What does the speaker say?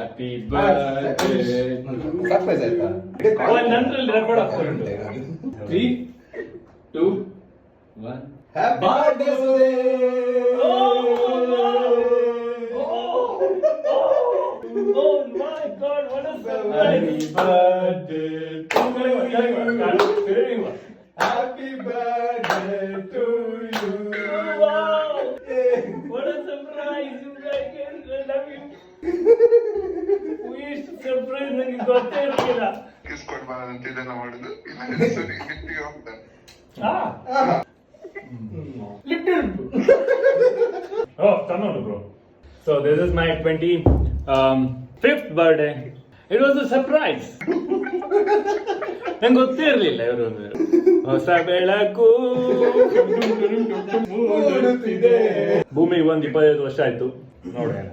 Happy birthday. Surprise ಆಯ್ತಾ? ನಂದ್ರಲ್ಲಿ record ಆಗ್ತದೆ. 3, 2, 1. Happy birthday Oh my God, what a surprise! Happy birthday. Happy birthday to you. Wow! What a surprise! You guys, I love you. Wish surprise ನನಗೆ ಗೊತ್ತೇ ಇರಲಿಲ್ಲ. Kiss ಕೊಡ್ಬಾರ ಅಂತ ಇದನ್ನ ಮಾಡುದು ಇಲ್ಲ ಸರಿ ಗಿಫ್ಟಿಗೆ ಹೋಗ್ತಾನೆ. Oh, come on, bro. So this is my 25th birthday. It was a surprise. ನಂಗೆ ಗೊತ್ತೇ ಇರಲಿಲ್ಲ ಇವರು ಹೊಸ ಬೆಳಕು ಭೂಮಿಗೆ 25 ವರ್ಷ ಆಯ್ತು ನೋಡೋಣ.